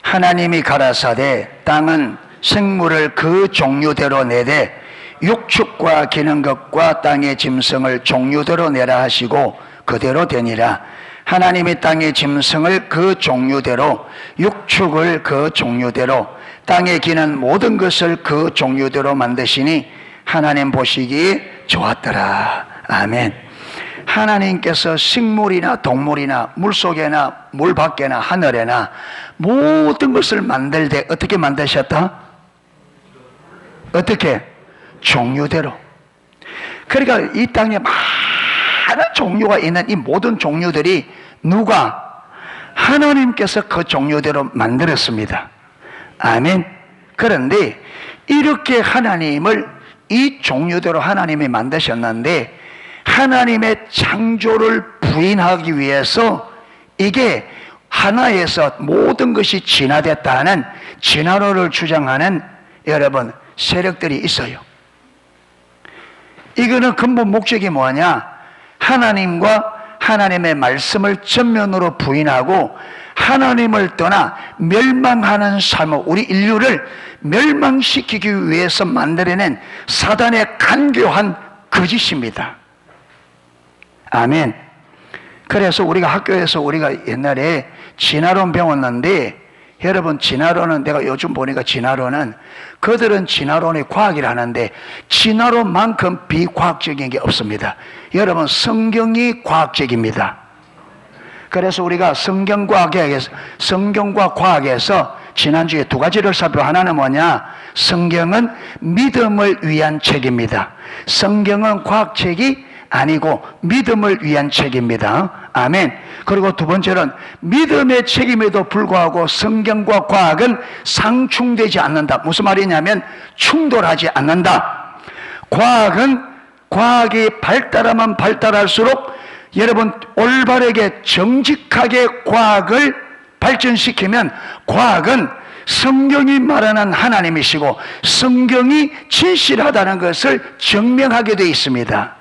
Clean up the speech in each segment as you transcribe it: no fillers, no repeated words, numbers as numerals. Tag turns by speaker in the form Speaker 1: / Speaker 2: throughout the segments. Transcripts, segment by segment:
Speaker 1: 하나님이 가라사대 땅은 생물을 그 종류대로 내되 육축과 기는 것과 땅의 짐승을 종류대로 내라 하시고 그대로 되니라. 하나님이 땅의 짐승을 그 종류대로, 육축을 그 종류대로, 땅에 기는 모든 것을 그 종류대로 만드시니 하나님 보시기에 좋았더라. 아멘. 하나님께서 식물이나 동물이나 물속에나 물 밖에나 하늘에나 모든 것을 만들 때 어떻게 만드셨다? 어떻게? 종류대로. 그러니까 이 땅에 많은 종류가 있는 이 모든 종류들이 누가? 하나님께서 그 종류대로 만들었습니다. 아멘. 그런데 이렇게 하나님을 이 종류대로 하나님이 만드셨는데 하나님의 창조를 부인하기 위해서 이게 하나에서 모든 것이 진화됐다는 진화론을 주장하는 여러분 세력들이 있어요. 이거는 근본 목적이 뭐냐? 하나님과 하나님의 말씀을 전면으로 부인하고 하나님을 떠나 멸망하는 삶을, 우리 인류를 멸망시키기 위해서 만들어낸 사단의 간교한 거짓입니다. 아멘. 그래서 우리가 학교에서 우리가 옛날에 진화론 배웠는데, 여러분 진화론은 내가 요즘 보니까 진화론은 그들은 진화론이 과학이라 하는데 진화론만큼 비과학적인 게 없습니다. 여러분 성경이 과학적입니다. 그래서 우리가 성경과 과학에서 지난주에 두 가지를 살펴. 하나는 뭐냐? 성경은 믿음을 위한 책입니다. 성경은 과학책이 아니고 믿음을 위한 책입니다. 아멘. 그리고 두 번째는 믿음의 책임에도 불구하고 성경과 과학은 상충되지 않는다. 무슨 말이냐면 충돌하지 않는다. 과학이 발달하면 발달할수록 여러분 올바르게 정직하게 과학을 발전시키면 과학은 성경이 말하는 하나님이시고 성경이 진실하다는 것을 증명하게 되어 있습니다.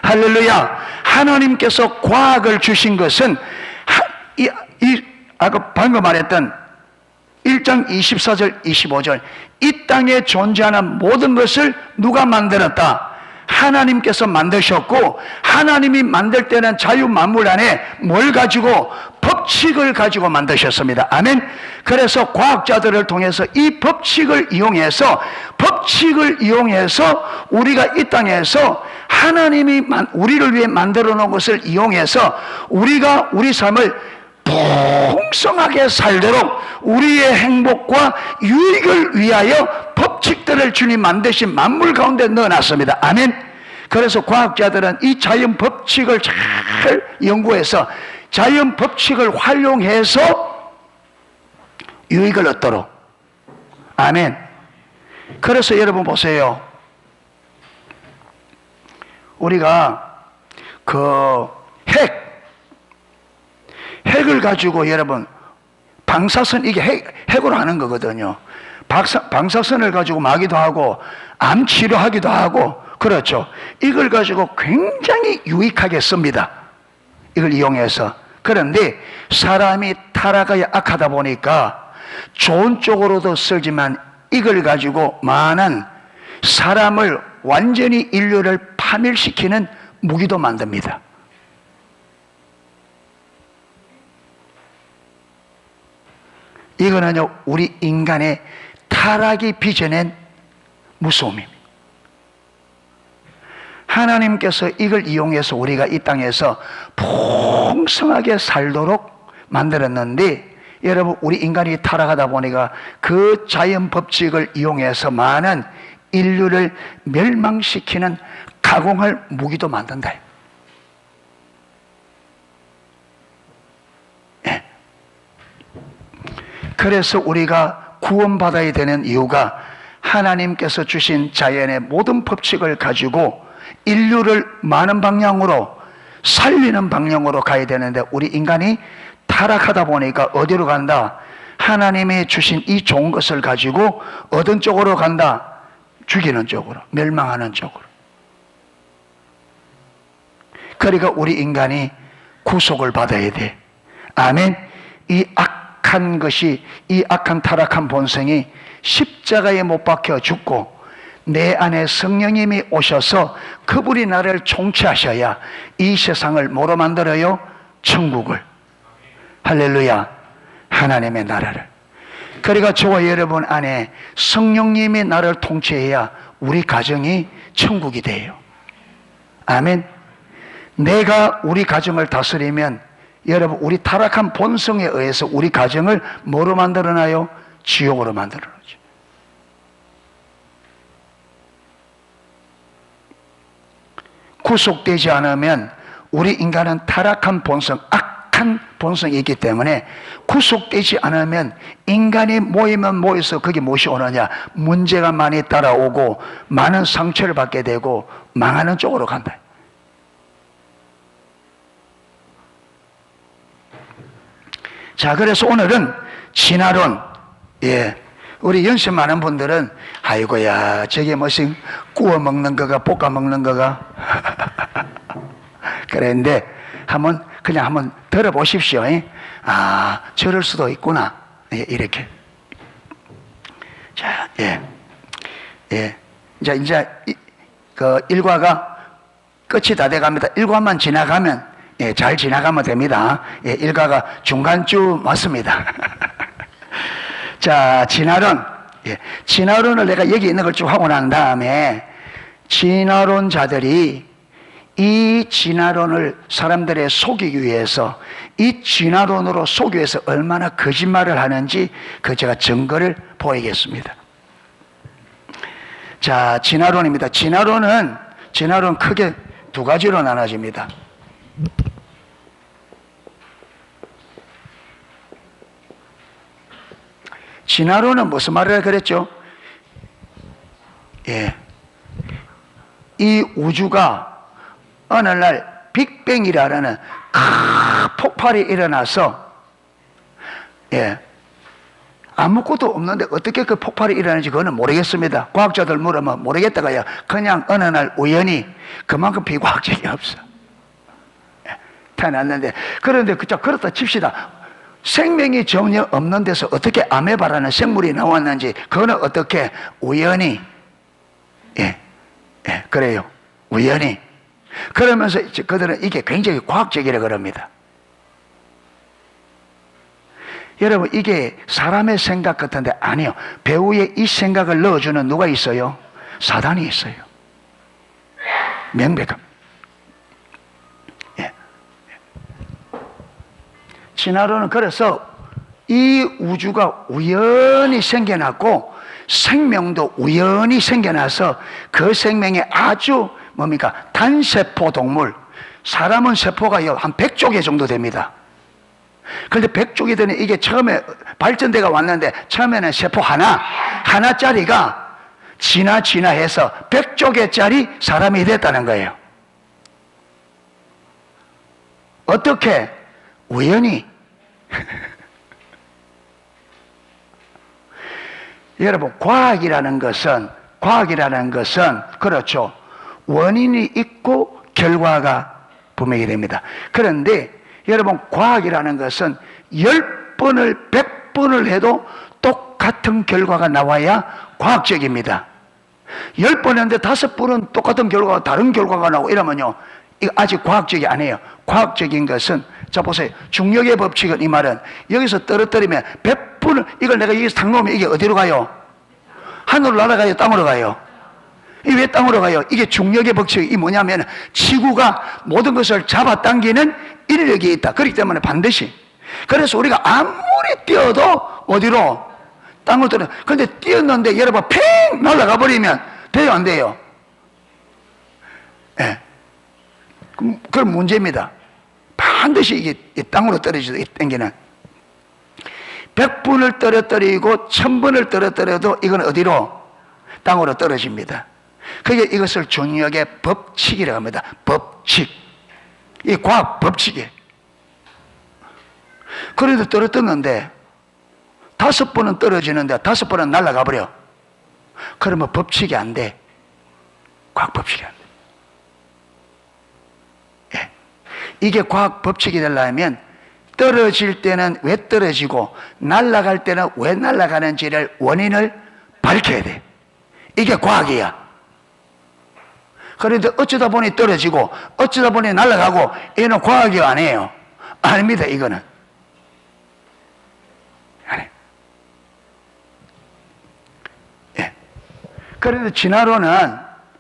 Speaker 1: 할렐루야. 하나님께서 과학을 주신 것은 아까 방금 말했던 1장 24절 25절 이 땅에 존재하는 모든 것을 누가 만들었다? 하나님께서 만드셨고, 하나님이 만들 때는 자유만물 안에 뭘 가지고? 법칙을 가지고 만드셨습니다. 아멘. 그래서 과학자들을 통해서 이 법칙을 이용해서 우리가 이 땅에서 하나님이 우리를 위해 만들어 놓은 것을 이용해서 우리가 우리 삶을 풍성하게 살도록 우리의 행복과 유익을 위하여 법칙들을 주님 만드신 만물 가운데 넣어놨습니다. 아멘. 그래서 과학자들은 이 자연 법칙을 잘 연구해서 자연 법칙을 활용해서 유익을 얻도록. 아멘. 그래서 여러분 보세요. 우리가 핵을 가지고 여러분 방사선, 이게 핵으로 하는 거거든요. 방사선을 가지고 마기도 하고 암 치료하기도 하고 그렇죠. 이걸 가지고 굉장히 유익하게 씁니다. 이걸 이용해서. 그런데 사람이 타락하여 악하다 보니까 좋은 쪽으로도 쓰지만 이걸 가지고 많은 사람을 완전히 인류를 파멸시키는 무기도 만듭니다. 이거는요 우리 인간의 타락이 빚어낸 무서움입니다. 하나님께서 이걸 이용해서 우리가 이 땅에서 풍성하게 살도록 만들었는데, 여러분 우리 인간이 타락하다 보니까 그 자연 법칙을 이용해서 많은 인류를 멸망시키는 가공할 무기도 만든다. 예. 그래서 우리가 구원받아야 되는 이유가 하나님께서 주신 자연의 모든 법칙을 가지고 인류를 많은 방향으로 살리는 방향으로 가야 되는데 우리 인간이 타락하다 보니까 어디로 간다? 하나님이 주신 이 좋은 것을 가지고 어떤 쪽으로 간다? 죽이는 쪽으로, 멸망하는 쪽으로. 그러니까 우리 인간이 구속을 받아야 돼. 아멘. 이 악한 것이, 이 악한 타락한 본성이 십자가에 못 박혀 죽고 내 안에 성령님이 오셔서 그분이 나를 통치하셔야 이 세상을 뭐로 만들어요? 천국을. 할렐루야. 하나님의 나라를. 그러니까 저와 여러분 안에 성령님이 나를 통치해야 우리 가정이 천국이 돼요. 아멘. 내가 우리 가정을 다스리면 여러분, 우리 타락한 본성에 의해서 우리 가정을 뭐로 만들어놔요? 지옥으로 만들어놓죠. 구속되지 않으면 우리 인간은 타락한 본성, 악한 본성이 있기 때문에 구속되지 않으면 인간이 모이면 모여서 그게 무엇이 오느냐? 문제가 많이 따라오고 많은 상처를 받게 되고 망하는 쪽으로 간다. 자, 그래서 오늘은 진화론. 우리 연세 많은 분들은 아이고야 저게 무슨 구워 먹는 거가 볶아 먹는 거가 그랬는데 그냥 한번 들어보십시오. 아, 저럴 수도 있구나. 이렇게. 자, 이제 그 일과가 끝이 다 돼갑니다. 일과만 지나가면, 잘 지나가면 됩니다. 일과가 중간쯤 왔습니다. 자, 진화론. 진화론을 내가 여기 있는 걸 쭉 하고 난 다음에 진화론자들이 이 진화론을 사람들의 속이기 위해서, 이 진화론으로 속이기 위해서 얼마나 거짓말을 하는지 제가 증거를 보이겠습니다. 자, 진화론입니다. 진화론 크게 두 가지로 나눠집니다. 진화론은 무슨 말을 그랬죠? 이 우주가 어느 날 빅뱅이라는 큰 폭발이 일어나서, 아무것도 없는데 어떻게 그 폭발이 일어나는지 그거는 모르겠습니다. 과학자들 물으면 모르겠다가요. 그냥 어느 날 우연히, 그만큼 비과학적이 없어. 태어났는데, 그런데 그렇다 칩시다. 생명이 전혀 없는 데서 어떻게 아메바라는 생물이 나왔는지 그거는 어떻게 우연히, 그래요. 우연히. 그러면서 그들은 이게 굉장히 과학적이라 그럽니다. 여러분, 이게 사람의 생각 같은데 아니요. 배우에 이 생각을 넣어주는 누가 있어요? 사단이 있어요. 명백합니다. 진화론은 그래서 이 우주가 우연히 생겨났고 생명도 우연히 생겨나서 그 생명이 아주 단세포 동물, 사람은 세포가 한 100조 개 정도 됩니다. 그런데 100조 되는 이게 처음에 발전대가 왔는데 처음에는 세포 하나짜리가 진화해서 100조 개짜리 사람이 됐다는 거예요. 어떻게? 우연히. 여러분, 과학이라는 것은 그렇죠. 원인이 있고 결과가 분명히 됩니다. 그런데 여러분, 과학이라는 것은 10번을 100번을 해도 똑같은 결과가 나와야 과학적입니다. 10번 했는데 5번은 똑같은 결과가 다른 결과가 나오고 이러면요, 이거 아직 과학적이 아니에요. 과학적인 것은, 자 보세요. 중력의 법칙은, 이 말은 여기서 떨어뜨리면 100번을, 이걸 내가 여기서 탁 놓으면 이게 어디로 가요? 하늘로 날아가요? 땅으로 가요? 이게 왜 땅으로 가요? 이게 중력의 법칙이 뭐냐면 지구가 모든 것을 잡아당기는 인력이 있다. 그렇기 때문에 반드시. 그래서 우리가 아무리 뛰어도 어디로? 땅으로 떨어. 그런데 뛰었는데 여러분 팽 날아가 버리면 돼요, 안 돼요? 그럼 문제입니다. 반드시 이게 땅으로 떨어지죠. 이 땡기는 100번을 떨어뜨리고 1000번을 떨어뜨려도 이건 어디로? 땅으로 떨어집니다. 그게 이것을 중력의 법칙이라고 합니다. 법칙. 이 과학 법칙이에요. 그래도 떨어뜨렸는데 5번은 떨어지는데 5번은 날아가 버려. 그러면 법칙이 안 돼. 과학 법칙이 안 돼. 이게 과학 법칙이 되려면 떨어질 때는 왜 떨어지고 날아갈 때는 왜 날아가는지를 원인을 밝혀야 돼. 이게 과학이야. 그런데 어쩌다 보니 떨어지고 어쩌다 보니 날아가고 이거는 과학이 아니에요. 아닙니다. 이거는 아니. 예. 그런데 진화론은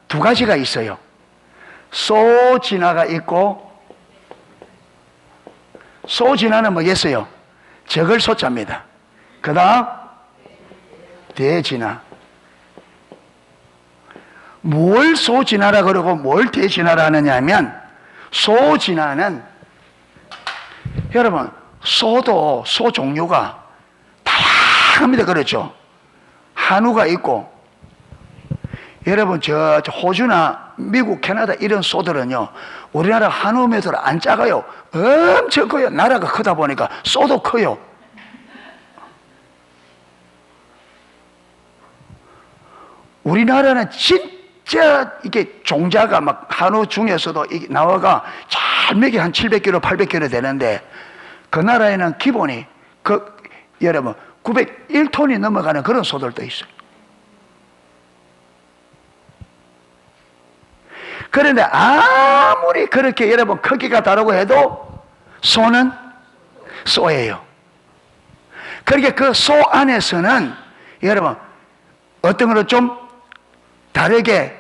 Speaker 1: 두 가지가 있어요. 소진화가 있고, 소진화는 뭐겠어요? 적을 소자입니다. 그 다음 대진화. 뭘 소진화라 그러고 뭘 대진화라 하느냐 하면, 소진화는 여러분 소도 소 종류가 다양합니다. 그렇죠? 한우가 있고, 여러분 저 호주나 미국, 캐나다 이런 소들은요, 우리나라 한우 매들 안 작아요. 엄청 커요. 나라가 크다 보니까 소도 커요. 우리나라는 진짜 이게 종자가 막 한우 중에서도 이게 나와가 잘 먹이 한 700kg, 800kg 되는데, 그 나라에는 기본이 여러분 901톤이 넘어가는 그런 소들도 있어요. 그런데 아무리 그렇게 여러분 크기가 다르고 해도 소는 소예요. 그러니까 그 소 안에서는 여러분 어떤 거는 좀 다르게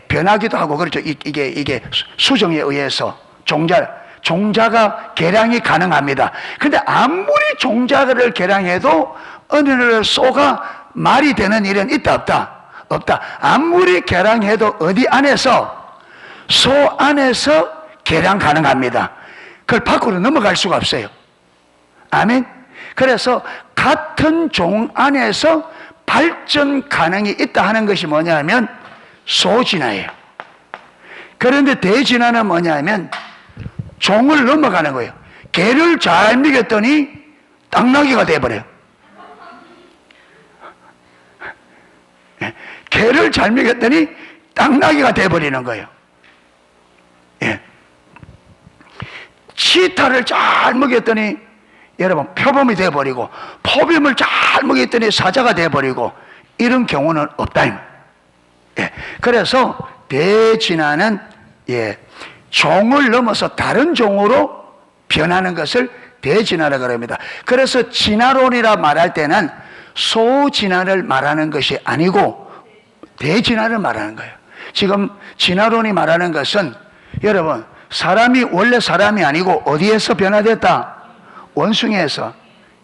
Speaker 1: 변하기도 하고 그렇죠. 이게 수정에 의해서 종자가 개량이 가능합니다. 근데 아무리 종자를 개량해도 어느 소가 말이 되는 일은 있다 없다? 없다. 아무리 개량해도 어디 안에서, 소 안에서 개량 가능합니다. 그걸 밖으로 넘어갈 수가 없어요. 아멘. 그래서 같은 종 안에서 발전 가능이 있다 하는 것이 뭐냐면 소진화예요. 그런데 대진화는 뭐냐면 종을 넘어가는 거예요. 개를 잘 먹였더니 땅나기가 돼버려요. 개를 잘 먹였더니 땅나기가 돼버리는 거예요. 예. 치타를 잘 먹였더니 여러분 표범이 돼버리고, 포범을 잘 먹였더니 사자가 돼버리고, 이런 경우는 없다. 예. 그래서 대진화는 종을 넘어서 다른 종으로 변하는 것을 대진화라고 합니다. 그래서 진화론이라 말할 때는 소진화를 말하는 것이 아니고 대진화를 말하는 거예요. 지금 진화론이 말하는 것은 여러분 사람이 원래 사람이 아니고 어디에서 변화됐다? 원숭이에서.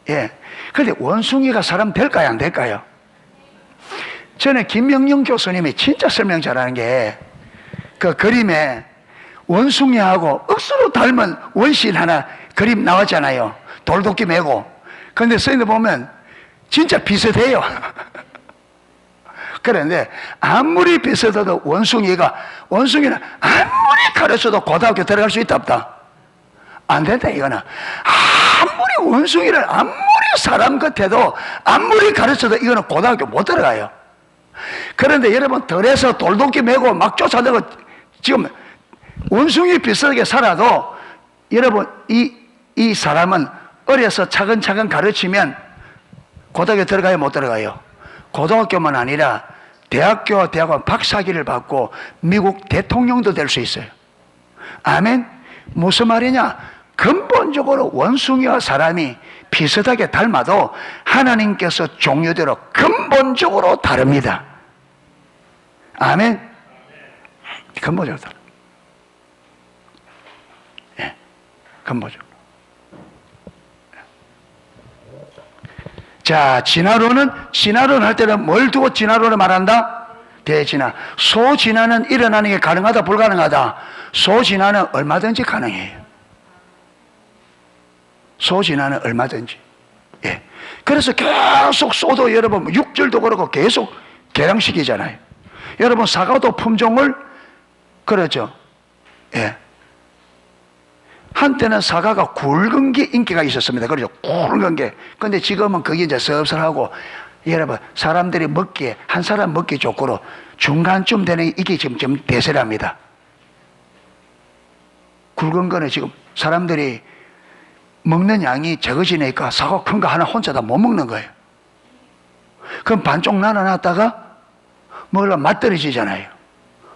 Speaker 1: 예. 그런데 원숭이가 사람 될까요? 안 될까요? 저는 김명영 교수님이 진짜 설명 잘하는 게, 그 그림에 원숭이하고 억수로 닮은 원시인 하나 그림 나왔잖아요. 돌도끼 메고. 그런데 서인들 보면 진짜 비슷해요. 그런데 아무리 비슷해도 원숭이는 아무리 가르쳐도 고등학교 들어갈 수 있다 없다? 안 된다. 이거는 아무리 원숭이를 아무리 사람 같아도 아무리 가르쳐도 이거는 고등학교 못 들어가요. 그런데 여러분 들에서 돌도끼 메고 막 쫓아내고 지금 원숭이 비슷하게 살아도 여러분 이 사람은 어려서 차근차근 가르치면 고등학교 들어가요? 못 들어가요? 고등학교만 아니라 대학원 박사학위를 받고 미국 대통령도 될 수 있어요. 아멘. 무슨 말이냐? 근본적으로 원숭이와 사람이 비슷하게 닮아도 하나님께서 종류대로 근본적으로 다릅니다. 아멘. 근본적으로 다릅니다. 예, 근본적으로. 자, 진화론 할 때는 뭘 두고 진화론을 말한다? 대진화. 소진화는 일어나는 게 가능하다, 불가능하다? 소진화는 얼마든지 가능해요. 소진화는 얼마든지. 예. 그래서 계속 소도 여러분 육질도 그렇고 계속 개량시키잖아요. 여러분 사과도 품종을 그러죠. 예. 한때는 사과가 굵은 게 인기가 있었습니다. 그렇죠? 굵은 게. 근데 지금은 그게 이제 섭섭하고, 여러분, 사람들이 먹기에, 한 사람 먹기 좋고로 중간쯤 되는 이게 지금 대세랍니다. 굵은 거는 지금 사람들이 먹는 양이 적어지니까 사과 큰 거 하나 혼자 다 못 먹는 거예요. 그럼 반쪽 나눠놨다가 먹으려면 맛 떨어지잖아요.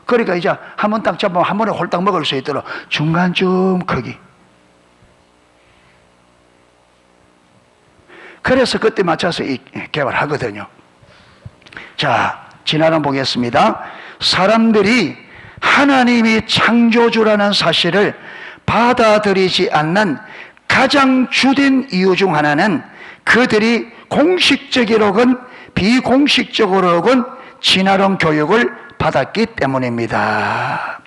Speaker 1: 그러니까 이제 한 번 딱 잡으면 한 번에 홀딱 먹을 수 있도록 중간쯤 크기. 그래서 그때 맞춰서 개발하거든요. 자, 지난번 보겠습니다. 사람들이 하나님이 창조주라는 사실을 받아들이지 않는 가장 주된 이유 중 하나는 그들이 공식적으로건 비공식적으로건 진화론 교육을 받았기 때문입니다.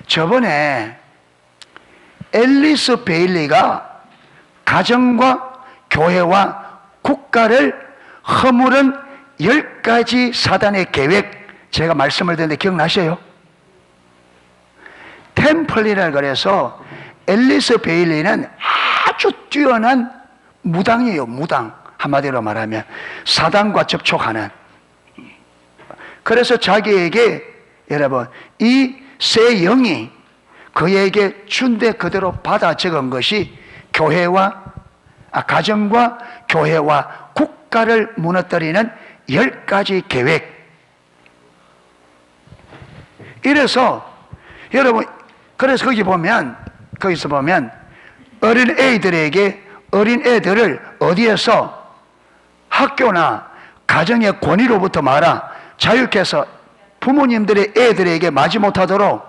Speaker 1: 저번에 앨리스 베일리가 가정과 교회와 국가를 허물은 10가지 사단의 계획, 제가 말씀을 드렸는데 기억나셔요? 템플이라 그래서 앨리스 베일리는 아주 뛰어난 무당이에요. 무당. 한마디로 말하면 사단과 접촉하는. 그래서 자기에게 여러분 이 새 영이 그에게 준대 그대로 받아 적은 것이 가정과 교회와 국가를 무너뜨리는 10가지 계획. 이래서 여러분, 그래서 거기서 보면 어린 애들을 어디에서 학교나 가정의 권위로부터 자유케 해서 부모님들의 애들에게 마지못하도록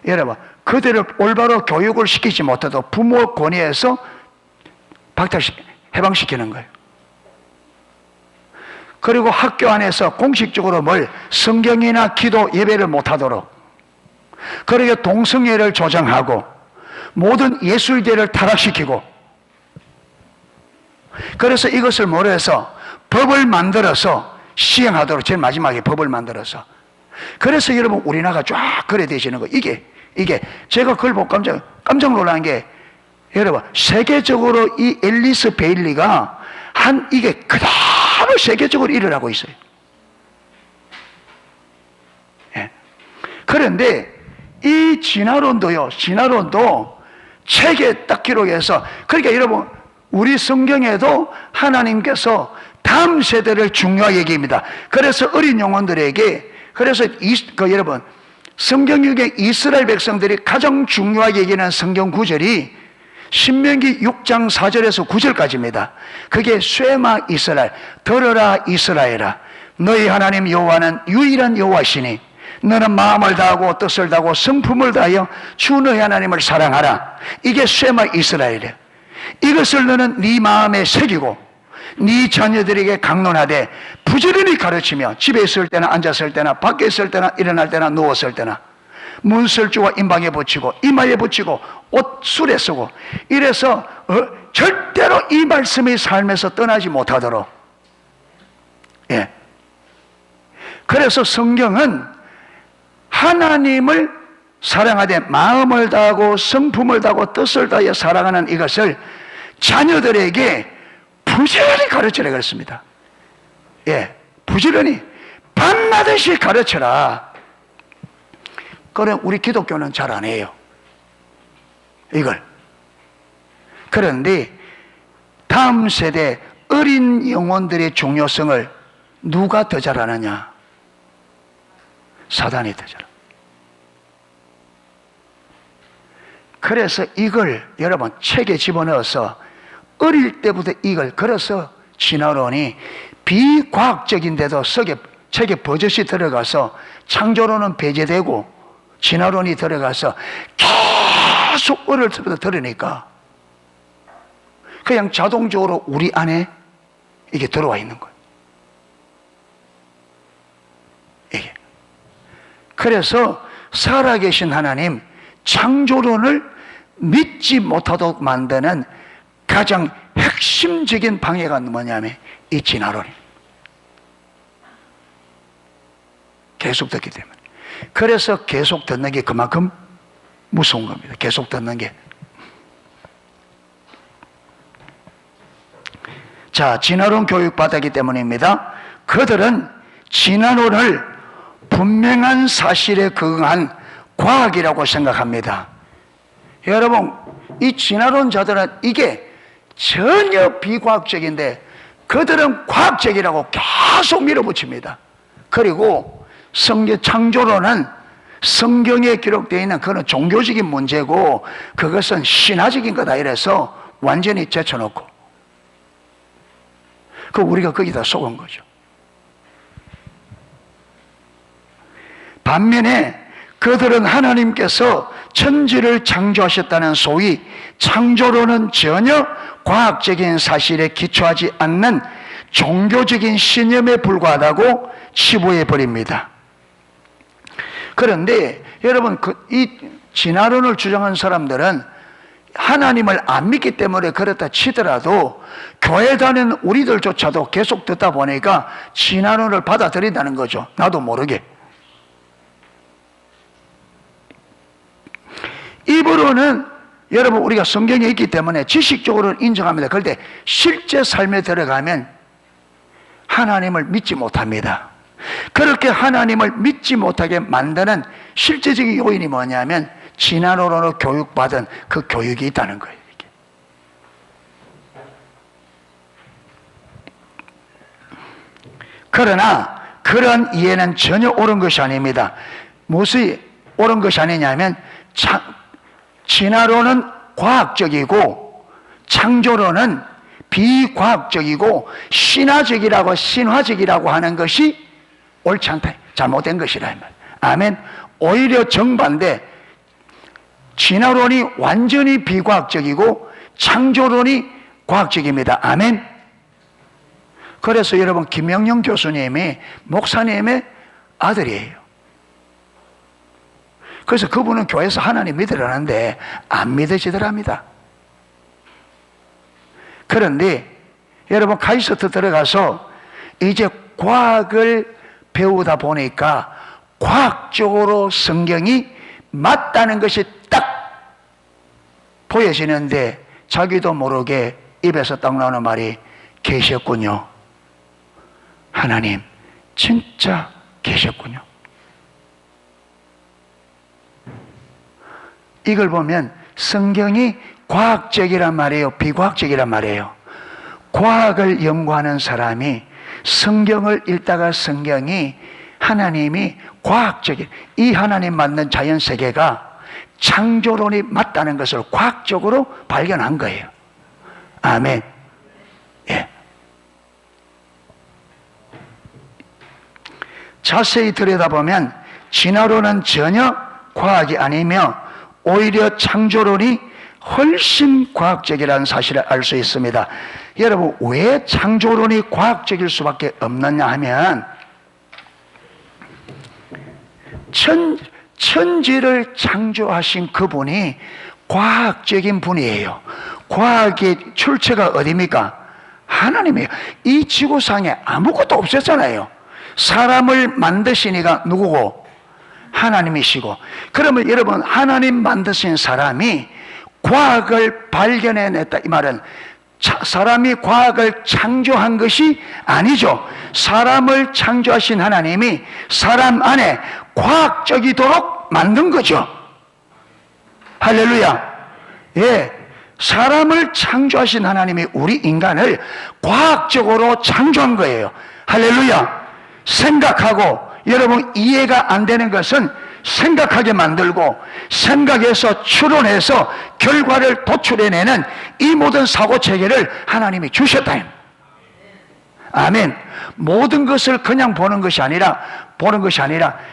Speaker 1: 여러분 그들을 올바로 교육을 시키지 못해도 부모 권위에서 해방시키는 거예요. 그리고 학교 안에서 공식적으로 성경이나 기도 예배를 못하도록, 그러게 동성애를 조장하고 모든 예술계를 타락시키고, 그래서 이것을 모래서 법을 만들어서 시행하도록, 제일 마지막에 법을 만들어서. 그래서 여러분 우리나라가 쫙 그래 되시는 거. 이게 제가 그걸 보고 깜짝 놀란 게, 여러분 세계적으로 이 앨리스 베일리가 이게 그대로 세계적으로 일어나고 있어요. 예. 그런데 이 진화론도 책에 딱 기록해서, 그러니까 여러분 우리 성경에도 하나님께서 다음 세대를 중요하게 얘기합니다. 그래서 어린 영혼들에게, 그래서 여러분 성경역에 이스라엘 백성들이 가장 중요하게 얘기하는 성경 구절이 신명기 6장 4절에서 9절까지입니다. 그게 쇠마 이스라엘, 들어라 이스라엘아, 너희 하나님 여호와는 유일한 여호와시니 너는 마음을 다하고 뜻을 다하고 성품을 다하여 주 너희 하나님을 사랑하라. 이게 쇠마 이스라엘이에요. 이것을 너는 네 마음에 새기고 네 자녀들에게 강론하되 부지런히 가르치며 집에 있을 때나 앉았을 때나 밖에 있을 때나 일어날 때나 누웠을 때나 문설주와 임방에 붙이고 이마에 붙이고 옷 술에 쓰고, 이래서 절대로 이 말씀이 삶에서 떠나지 못하도록. 예. 그래서 성경은 하나님을 사랑하되 마음을 다하고 성품을 다하고 뜻을 다하여 사랑하는 이것을 자녀들에게 부지런히 가르치라 그랬습니다. 예, 부지런히 밤낮없이 가르쳐라. 그럼 우리 기독교는 잘 안 해요, 이걸. 그런데 다음 세대 어린 영혼들의 중요성을 누가 더 잘하느냐? 사단이 더 잘합니다. 그래서 이걸 여러분 책에 집어넣어서 어릴 때부터 그래서 진화론이 비과학적인데도 책에 버젓이 들어가서 창조론은 배제되고 진화론이 들어가서 계속 어릴 때부터 들으니까 그냥 자동적으로 우리 안에 이게 들어와 있는 거예요. 이게. 그래서 살아계신 하나님 창조론을 믿지 못하도록 만드는 가장 핵심적인 방해가 뭐냐면 이 진화론입니다. 계속 듣기 때문에. 그래서 계속 듣는 게 그만큼 무서운 겁니다. 계속 듣는 게. 자, 진화론 교육 받았기 때문입니다. 그들은 진화론을 분명한 사실에 근거한 과학이라고 생각합니다. 여러분, 이 진화론자들은 이게 전혀 비과학적인데 그들은 과학적이라고 계속 밀어붙입니다. 그리고 성경 창조론은 성경에 기록되어 있는 그건 종교적인 문제고 그것은 신화적인 거다 이래서 완전히 제쳐놓고 그 우리가 거기다 속은 거죠. 반면에 그들은 하나님께서 천지를 창조하셨다는 소위 창조론은 전혀 과학적인 사실에 기초하지 않는 종교적인 신념에 불과하다고 치부해 버립니다. 그런데 여러분 이 진화론을 주장한 사람들은 하나님을 안 믿기 때문에 그렇다 치더라도 교회 다니는 우리들조차도 계속 듣다 보니까 진화론을 받아들인다는 거죠. 나도 모르게. 입으로는 여러분 우리가 성경에 있기 때문에 지식적으로는 인정합니다. 그런데 실제 삶에 들어가면 하나님을 믿지 못합니다. 그렇게 하나님을 믿지 못하게 만드는 실제적인 요인이 뭐냐면 진화론으로 교육받은 그 교육이 있다는 거예요. 이게. 그러나 그런 이해는 전혀 옳은 것이 아닙니다. 무엇이 옳은 것이 아니냐면 진화론은 과학적이고 창조론은 비과학적이고 신화적이라고 하는 것이 옳지 않다. 잘못된 것이라. 아멘. 오히려 정반대. 진화론이 완전히 비과학적이고 창조론이 과학적입니다. 아멘. 그래서 여러분 김영영 교수님이 목사님의 아들이에요. 그래서 그분은 교회에서 하나님 믿으라는데 안 믿으시더랍니다. 그런데 여러분 카이스트 들어가서 이제 과학을 배우다 보니까 과학적으로 성경이 맞다는 것이 딱 보여지는데 자기도 모르게 입에서 딱 나오는 말이 계셨군요. 하나님 진짜 계셨군요. 이걸 보면 성경이 과학적이란 말이에요? 비과학적이란 말이에요? 과학을 연구하는 사람이 성경을 읽다가 성경이 하나님이 과학적인 이 하나님 만든 자연세계가 창조론이 맞다는 것을 과학적으로 발견한 거예요. 아멘. 예. 자세히 들여다보면 진화론은 전혀 과학이 아니며 오히려 창조론이 훨씬 과학적이라는 사실을 알 수 있습니다. 여러분 왜 창조론이 과학적일 수밖에 없느냐 하면 천지를 창조하신 그분이 과학적인 분이에요. 과학의 출처가 어디입니까? 하나님이에요. 이 지구상에 아무것도 없었잖아요. 사람을 만드시니가 누구고? 하나님이시고. 그러면 여러분 하나님 만드신 사람이 과학을 발견해냈다 이 말은 사람이 과학을 창조한 것이 아니죠. 사람을 창조하신 하나님이 사람 안에 과학적이도록 만든 거죠. 할렐루야. 예, 사람을 창조하신 하나님이 우리 인간을 과학적으로 창조한 거예요. 할렐루야. 생각하고 여러분 이해가 안 되는 것은 생각하게 만들고 생각에서 추론해서 결과를 도출해내는 이 모든 사고체계를 하나님이 주셨다. 아멘. 모든 것을 그냥 보는 것이 아니라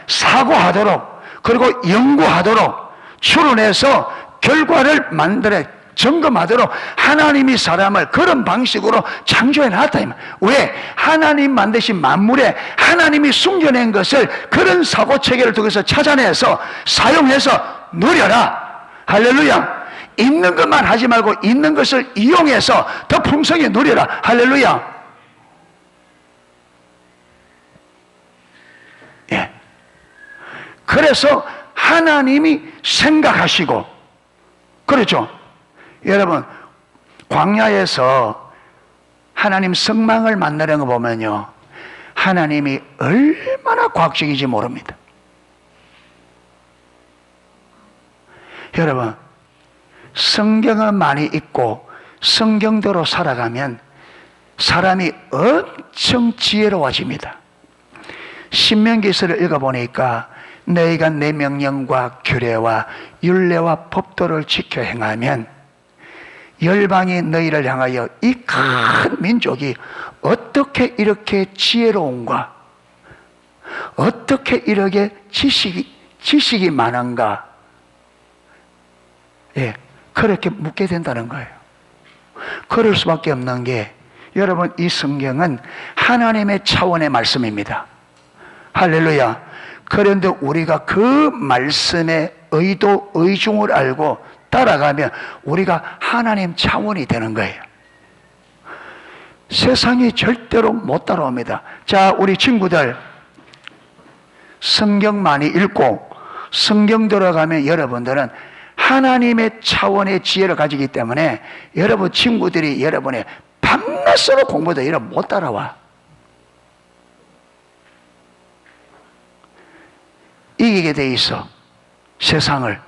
Speaker 1: 사고하도록 그리고 연구하도록 추론해서 결과를 만들어 점검하도록 하나님이 사람을 그런 방식으로 창조해 놨다. 왜? 하나님 만드신 만물에 하나님이 숨겨낸 것을 그런 사고체계를 통해서 찾아내서 사용해서 누려라. 할렐루야. 있는 것만 하지 말고 있는 것을 이용해서 더 풍성히 누려라. 할렐루야. 예. 그래서 하나님이 생각하시고 그렇죠. 여러분 광야에서 하나님 성망을 만나는 거 보면요 하나님이 얼마나 과학적인지 모릅니다. 여러분 성경을 많이 읽고 성경대로 살아가면 사람이 엄청 지혜로워집니다. 신명기서를 읽어보니까 너희가 내 명령과 규례와 율례와 법도를 지켜 행하면 열방이 너희를 향하여 이 큰 민족이 어떻게 이렇게 지혜로운가, 어떻게 이렇게 지식이 많은가, 예, 그렇게 묻게 된다는 거예요. 그럴 수밖에 없는 게, 여러분, 이 성경은 하나님의 차원의 말씀입니다. 할렐루야. 그런데 우리가 그 말씀의 의도, 의중을 알고 따라가면 우리가 하나님 차원이 되는 거예요. 세상이 절대로 못 따라옵니다. 자, 우리 친구들, 성경 많이 읽고 성경 들어가면 여러분들은 하나님의 차원의 지혜를 가지기 때문에 여러분 친구들이 여러분의 밤낮으로 공부도 여러분 못 따라와. 이기게 돼 있어, 세상을.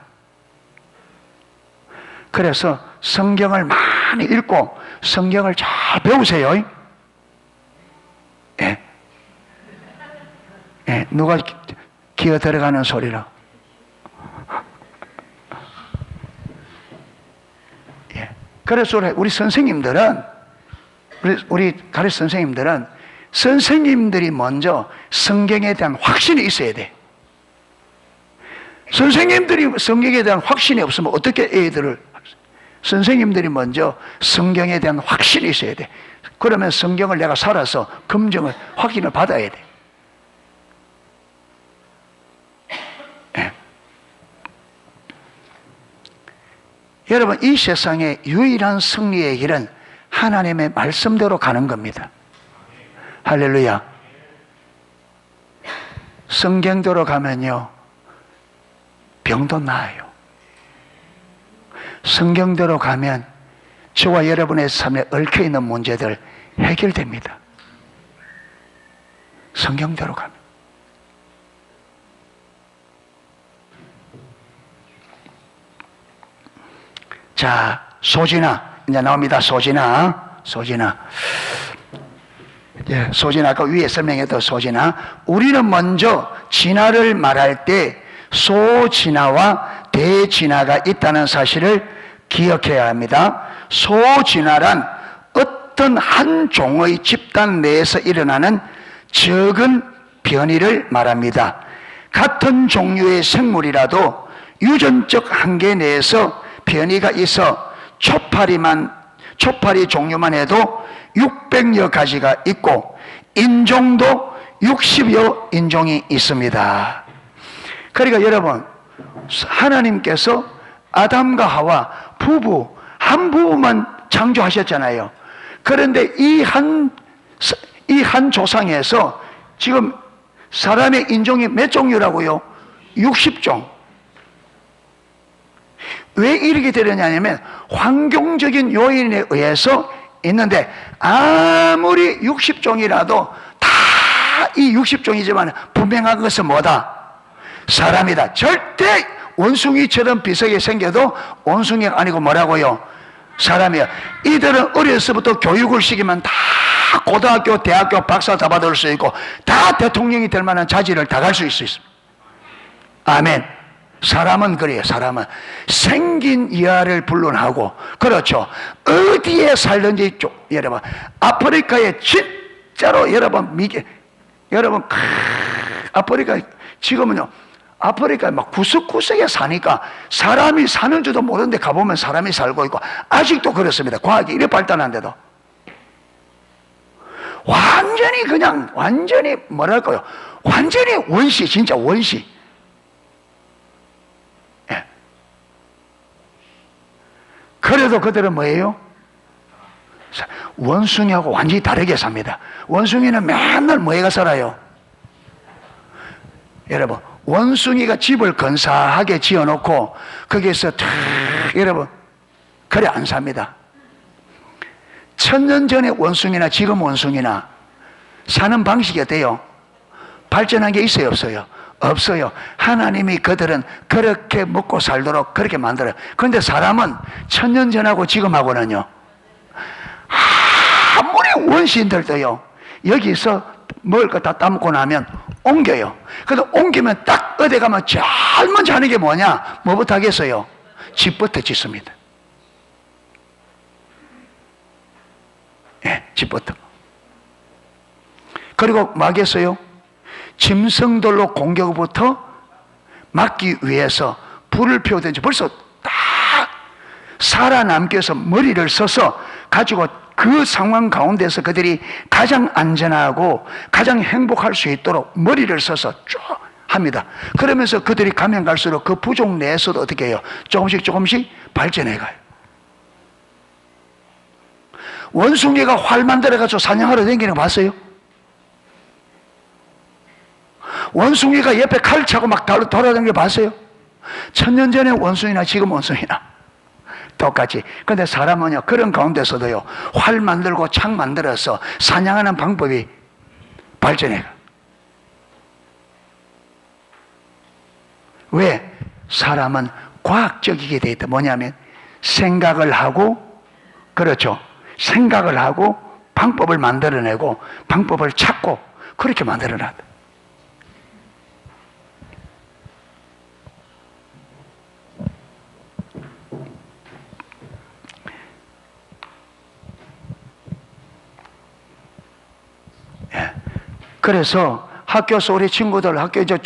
Speaker 1: 그래서 성경을 많이 읽고 성경을 잘 배우세요. 예. 예, 누가 기어 들어가는 소리로. 예. 그래서 우리 선생님들은, 우리 가르치 선생님들은 선생님들이 먼저 성경에 대한 확신이 있어야 돼. 선생님들이 성경에 대한 확신이 없으면 어떻게 애들을, 선생님들이 먼저 성경에 대한 확신이 있어야 돼. 그러면 성경을 내가 살아서 검증을, 확인을 받아야 돼. 예. 여러분, 이 세상의 유일한 승리의 길은 하나님의 말씀대로 가는 겁니다. 할렐루야. 성경대로 가면요, 병도 나아요. 성경대로 가면 저와 여러분의 삶에 얽혀있는 문제들 해결됩니다. 성경대로 가면. 자, 소진아, 이제 나옵니다. 소진아. 예, 소진아, 아까 위에 설명했던 소진아. 우리는 먼저 진화를 말할 때 소진화와 대진화가 있다는 사실을 기억해야 합니다. 소진화란 어떤 한 종의 집단 내에서 일어나는 적은 변이를 말합니다. 같은 종류의 생물이라도 유전적 한계 내에서 변이가 있어 초파리 종류만 해도 600여 가지가 있고 인종도 60여 인종이 있습니다. 그러니까 여러분, 하나님께서 아담과 하와 부부, 한 부부만 창조하셨잖아요. 그런데 이 한 조상에서 지금 사람의 인종이 몇 종류라고요? 60종. 왜 이렇게 되느냐면 환경적인 요인에 의해서 있는데, 아무리 60종이라도 다 이 60종이지만 분명한 것은 뭐다? 사람이다. 절대 원숭이처럼 비슷하게 생겨도 원숭이가 아니고 뭐라고요? 사람이야. 이들은 어려서부터 교육을 시키면 다 고등학교, 대학교 박사 다 받을 수 있고 다 대통령이 될 만한 자질을 다 갈 수 있습니다. 아멘. 사람은 그래요. 사람은 생긴 이하를 불론하고, 그렇죠, 어디에 살든지 여러분, 아프리카에 진짜로 여러분 아프리카 지금은요, 아프리카에 막 구석구석에 사니까 사람이 사는 줄도 모르는데 가보면 사람이 살고 있고, 아직도 그렇습니다. 과학이 이래 발달한데도 완전히 뭐랄까요, 완전히 원시, 진짜 원시. 예. 그래도 그들은 뭐예요? 원숭이하고 완전히 다르게 삽니다. 원숭이는 맨날 뭐해가 살아요? 여러분, 원숭이가 집을 근사하게 지어놓고 거기에서 여러분, 그래 안 삽니다. 1000년 전의 원숭이나 지금 원숭이나 사는 방식이 어때요? 발전한 게 있어요, 없어요? 없어요. 하나님이 그들은 그렇게 먹고 살도록 그렇게 만들어요. 그런데 사람은 천년 전하고 지금하고는요, 아무리 원시인들도요, 여기서 먹을 거 다 따먹고 나면 옮겨요. 그래서 옮기면 딱 어디 가면 제일 먼저 하는 게 뭐냐? 뭐부터 하겠어요? 집부터 짓습니다. 예, 집부터. 그리고 뭐 하겠어요? 짐승들로 공격부터 막기 위해서 불을 피우든지 벌써 딱 살아남기 위해서 머리를 써서 가지고 그 상황 가운데서 그들이 가장 안전하고 가장 행복할 수 있도록 머리를 써서 쭉 합니다. 그러면서 그들이 가면 갈수록 그 부족 내에서도 어떻게 해요? 조금씩 발전해 가요. 원숭이가 활 만들어가지고 사냥하러 다니는 거 봤어요? 원숭이가 옆에 칼 차고 막 돌아다니는 거 봤어요? 천년 전에 원숭이나 지금 원숭이나 똑같이. 근데 사람은요, 그런 가운데서도요, 활 만들고 창 만들어서 사냥하는 방법이 발전해가. 왜? 사람은 과학적이게 돼 있다. 뭐냐면 생각을 하고, 그렇죠, 생각을 하고 방법을 만들어내고 방법을 찾고 그렇게 만들어놨다. 그래서 학교에서 우리 친구들 학교 이제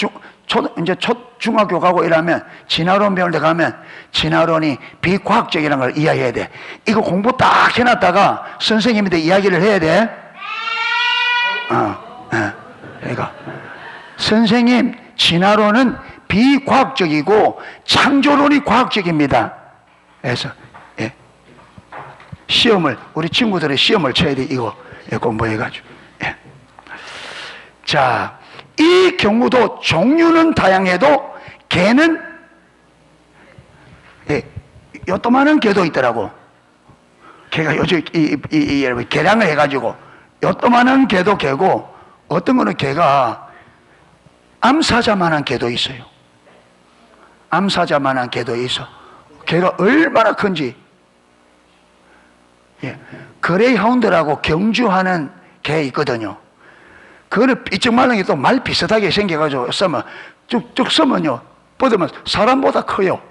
Speaker 1: 중학교 가고 이러면 진화론 배울 때 가면 진화론이 비과학적이라는 걸 이해해야 돼. 이거 공부 딱 해놨다가 선생님한테 이야기를 해야 돼. 그러니까 선생님, 진화론은 비과학적이고 창조론이 과학적입니다. 그래서 시험을, 우리 친구들의 시험을 쳐야 돼. 이거 공부해가지고. 자, 이 경우도 종류는 다양해도 개는 요또만한 개도 있더라고. 개가 요즘 여러분 개량을 해가지고 요또만한 개도 개고, 어떤 거는 개가 암사자만한 개도 있어요. 암사자만한 개도 있어. 개가 얼마나 큰지. 그레이하운드라고 경주하는 개 있거든요. 그거는 삐쩍 말른 게 또 말 비슷하게 생겨가지고 쓰면 쭉쭉 쓰면요, 뻗으면 사람보다 커요.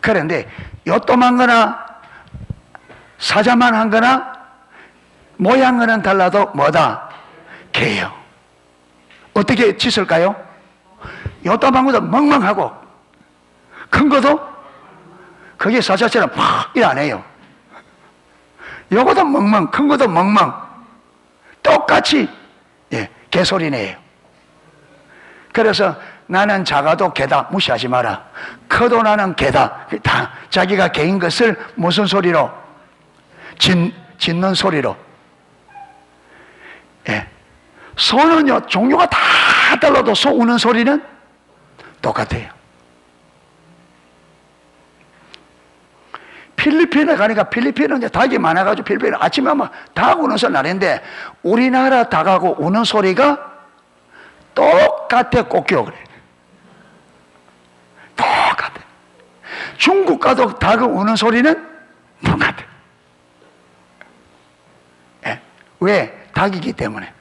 Speaker 1: 그런데 요또만 거나 사자만한 거나 모양은 달라도 뭐다? 개예요. 어떻게 짓을까요? 요또만 것도 멍멍하고 큰 것도 그게 사자처럼 막 일 안 해요. 요거도 멍멍, 큰 것도 멍멍, 똑같이 개소리 내요. 그래서 나는 작아도 개다, 무시하지 마라. 커도 나는 개다, 다 자기가 개인 것을 무슨 소리로? 짖는 소리로. 소는요, 종류가 다 달라도 소 우는 소리는 똑같아요. 필리핀에 가니까, 필리핀은 이제 닭이 많아가지고 필리핀은 아침에 아마 닭 우는 소리 나는데 우리나라 닭하고 우는 소리가 똑같아. 꼭겨 그래. 똑같아. 중국 가도 닭은 우는 소리는 똑같아. 왜? 닭이기 때문에.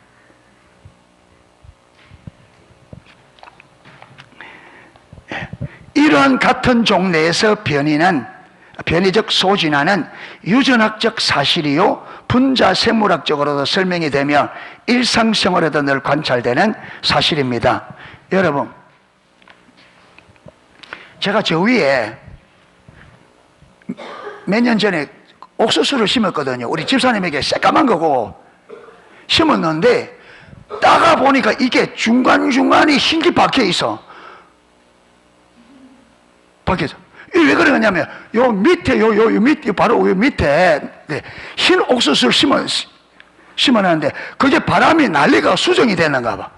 Speaker 1: 이러한 같은 종 내에서 변이적 소진화는 유전학적 사실이요, 분자 생물학적으로도 설명이 되며 일상생활에도 늘 관찰되는 사실입니다. 여러분, 제가 저 위에 몇 년 전에 옥수수를 심었거든요. 우리 집사님에게 새까만 거고 심었는데 따가 보니까 이게 중간중간이 흰게 박혀 있어. 박혀서. 왜 그러냐면 요 밑에 요 밑에 바로 요 밑에 흰 옥수수를 심어놨는데 그게 바람이 난리가 수정이 되는가 봐.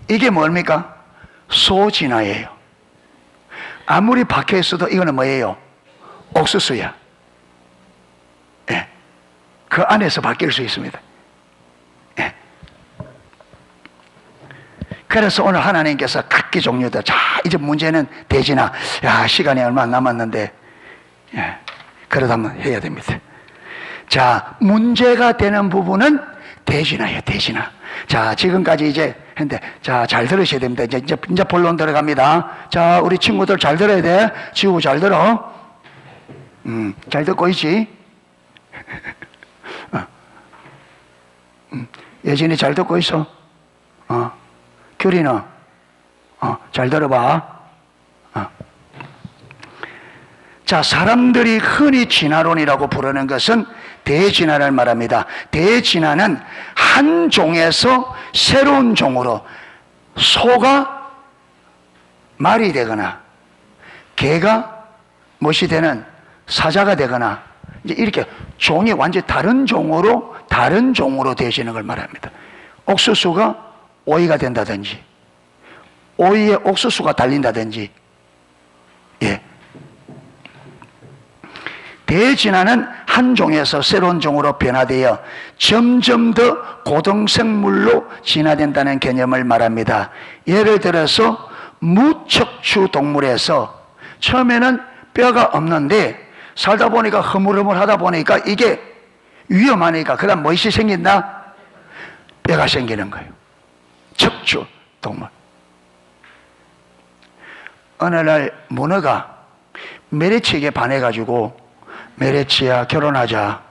Speaker 1: 이게 뭡니까? 소진화예요. 아무리 박혀 있어도 이거는 뭐예요? 옥수수야. 그 안에서 바뀔 수 있습니다. 예. 그래서 오늘 하나님께서 각기 종류다. 자, 이제 문제는 대진아. 야, 시간이 얼마 안 남았는데, 예. 그러다 한번 해야 됩니다. 자, 문제가 되는 부분은 대진아예요, 대진아. 자, 지금까지 이제 했는데, 자, 잘 들으셔야 됩니다. 이제 본론 들어갑니다. 자, 우리 친구들 잘 들어야 돼. 지우 잘 들어. 잘 듣고 있지? 예진이 잘 듣고 있어? 규리는? 잘 들어봐. 자, 사람들이 흔히 진화론이라고 부르는 것은 대진화를 말합니다. 대진화는 한 종에서 새로운 종으로 소가 말이 되거나 개가 못이 되는 사자가 되거나 이제 이렇게 종이 완전히 다른 종으로 되시는 걸 말합니다. 옥수수가 오이가 된다든지 오이에 옥수수가 달린다든지. 예. 대진화는 한 종에서 새로운 종으로 변화되어 점점 더 고등생물로 진화된다는 개념을 말합니다. 예를 들어서 무척추 동물에서 처음에는 뼈가 없는데 살다 보니까 허물허물하다 보니까 이게 위험하니까 그 다음 무엇이 생긴다? 뼈가 생기는 거예요. 척추 동물. 어느 날 문어가 메리치에게 반해가지고 메리치야 결혼하자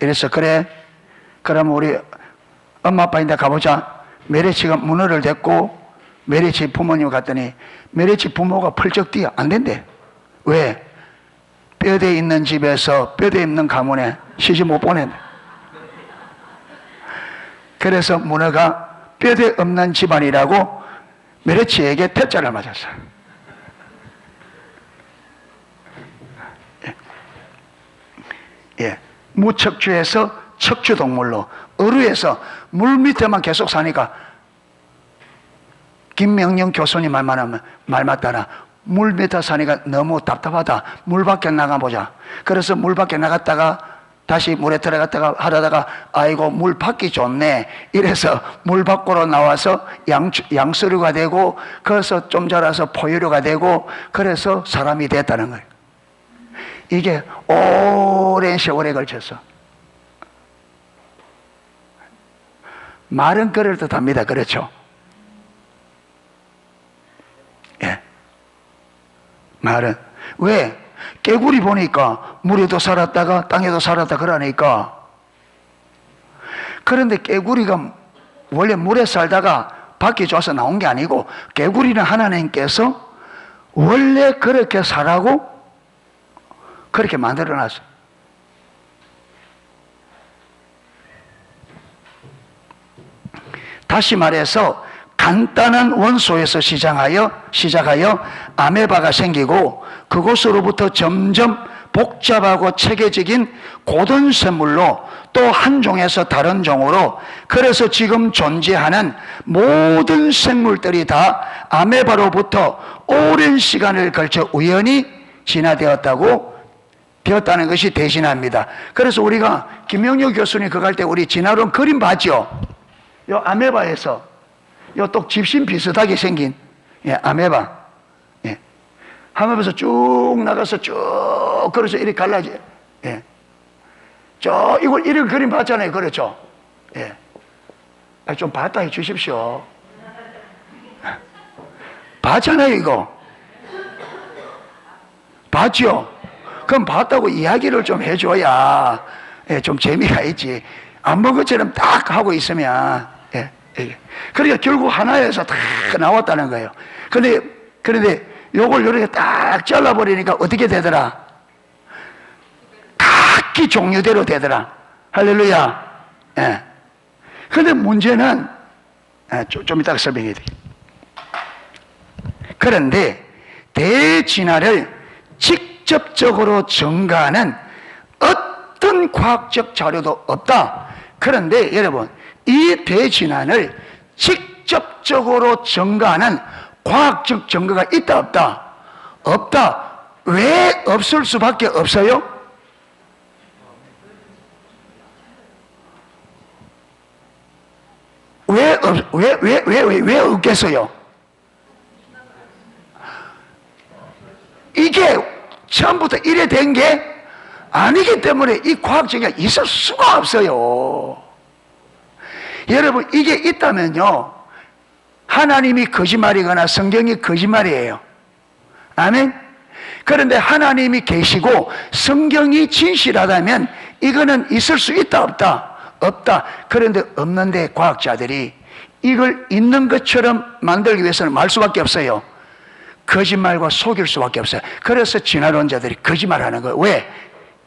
Speaker 1: 이래서 그래 그럼 우리 엄마 아빠인데 가보자. 메리치가 문어를 데리고 메리치 부모님 갔더니 메리치 부모가 펄쩍 뛰어 안 된대. 왜? 뼈대 있는 집에서 뼈대 있는 가문에 시집 못 보낸대. 그래서 문어가 뼈대 없는 집안이라고 메리치에게 퇴짜를 맞았어. 예. 무척추에서 척추동물로 어루에서 물 밑에만 계속 사니까 김명령 교수님 말 맞다나 물 밑에 사니까 너무 답답하다. 물 밖에 나가보자. 그래서 물 밖에 나갔다가 다시 물에 들어갔다가 하다가 아이고 물 밖이 좋네. 이래서 물 밖으로 나와서 양서류가 되고 그래서 좀 자라서 포유류가 되고 그래서 사람이 됐다는 거예요. 이게 오랜 세월에 걸쳐서 말은 그럴 듯합니다. 그렇죠? 예. 말은 왜? 개구리 보니까 물에도 살았다가 땅에도 살았다 그러니까. 그런데 개구리가 원래 물에 살다가 밖에 좋아서 나온 게 아니고 개구리는 하나님께서 원래 그렇게 살라고 그렇게 만들어놨어요. 다시 말해서 간단한 원소에서 시작하여 아메바가 생기고 그곳으로부터 점점 복잡하고 체계적인 고든 생물로 또 한 종에서 다른 종으로 그래서 지금 존재하는 모든 생물들이 다 아메바로부터 오랜 시간을 걸쳐 우연히 진화되었다고 되었다는 것이 대진화입니다. 그래서 우리가 김영렬 교수님 그거 할 때 우리 진화론 그림 봤죠? 요 아메바에서 요 또 집신 비슷하게 생긴 아메바 하면서 쭉 나가서 쭉 그래서 이렇게 갈라져. 이걸 이런 그림 봤잖아요. 그렇죠? 좀 봤다 해 주십시오. 봤잖아요, 이거. 봤죠? 그럼 봤다고 이야기를 좀 해줘야 좀 재미가 있지. 안 본 것처럼 딱 하고 있으면 그러니까 결국 하나에서 다 나왔다는 거예요. 그런데 요걸 이렇게 딱 잘라버리니까 어떻게 되더라? 각기 종류대로 되더라. 할렐루야. 그런데 문제는 좀 이따가 설명해 드릴게요. 그런데 대진화를 직접적으로 증가하는 어떤 과학적 자료도 없다. 그런데 여러분 이 대진화를 직접적으로 증가하는 과학적 증거가 있다 없다? 없다. 왜 없을 수밖에 없어요? 왜 없겠어요? 이게 처음부터 이래 된 게 아니기 때문에 이 과학적이 있을 수가 없어요. 여러분, 이게 있다면요, 하나님이 거짓말이거나 성경이 거짓말이에요. 아멘? 그런데 하나님이 계시고 성경이 진실하다면 이거는 있을 수 있다, 없다? 없다. 그런데 없는데 과학자들이 이걸 있는 것처럼 만들기 위해서는 말 수밖에 없어요. 거짓말과 속일 수밖에 없어요. 그래서 진화론자들이 거짓말하는 거예요. 왜?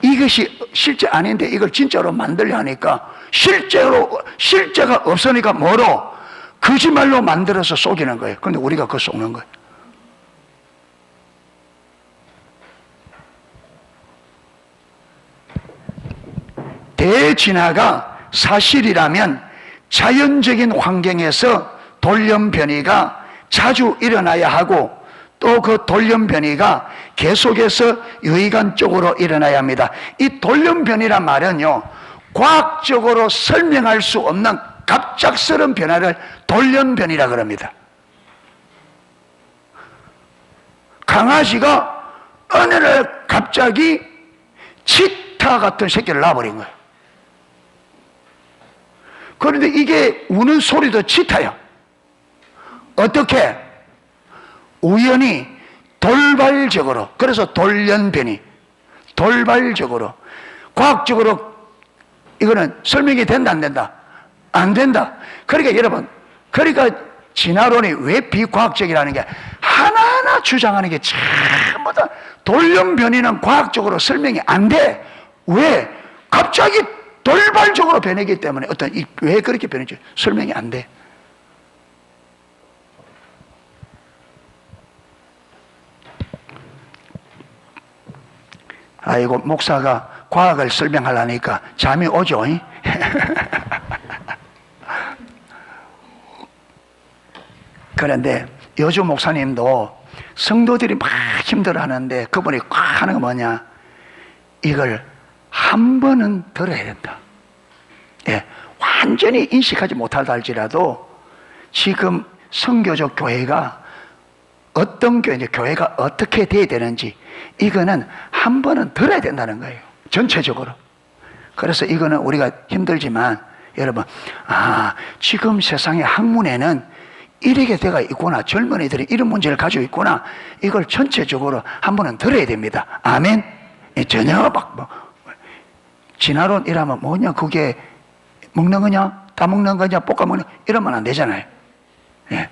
Speaker 1: 이것이 실제 아닌데 이걸 진짜로 만들려 하니까 실제가 없으니까 뭐로? 거짓말로 만들어서 속이는 거예요. 그런데 우리가 그거 속는 거예요. 대진화가 사실이라면 자연적인 환경에서 돌연변이가 자주 일어나야 하고 또 그 돌연변이가 계속해서 유의관적으로 일어나야 합니다. 이 돌연변이란 말은요, 과학적으로 설명할 수 없는 갑작스러운 변화를 돌연변이라 그럽니다. 강아지가 어느 날 갑자기 치타 같은 새끼를 낳아버린 거예요. 그런데 이게 우는 소리도 치타야. 어떻게? 우연히 돌발적으로, 그래서 돌연변이, 돌발적으로. 과학적으로 이거는 설명이 된다, 안 된다? 안 된다. 그러니까 여러분, 그러니까 진화론이 왜 비과학적이라는 게 하나하나 주장하는 게 전부 다 돌연변이는 과학적으로 설명이 안 돼. 왜? 갑자기 돌발적으로 변하기 때문에 왜 그렇게 변했지? 설명이 안 돼. 아이고, 목사가 과학을 설명하려니까 잠이 오죠? 그런데 요즘 목사님도 성도들이 막 힘들어하는데 그분이 꽉 하는 거 뭐냐? 이걸 한 번은 들어야 된다. 예, 완전히 인식하지 못하다 할지라도 지금 선교적 교회가 어떤 교회가 어떻게 돼야 되는지 이거는 한 번은 들어야 된다는 거예요. 전체적으로. 그래서 이거는 우리가 힘들지만 여러분, 지금 세상의 학문에는 이렇게 돼가 있구나. 젊은이들이 이런 문제를 가지고 있구나. 이걸 전체적으로 한 번은 들어야 됩니다. 아멘? 전혀 진화론 이라면 뭐냐? 그게 먹는 거냐? 다 먹는 거냐? 볶아 먹는 거냐? 이러면 안 되잖아요. 예.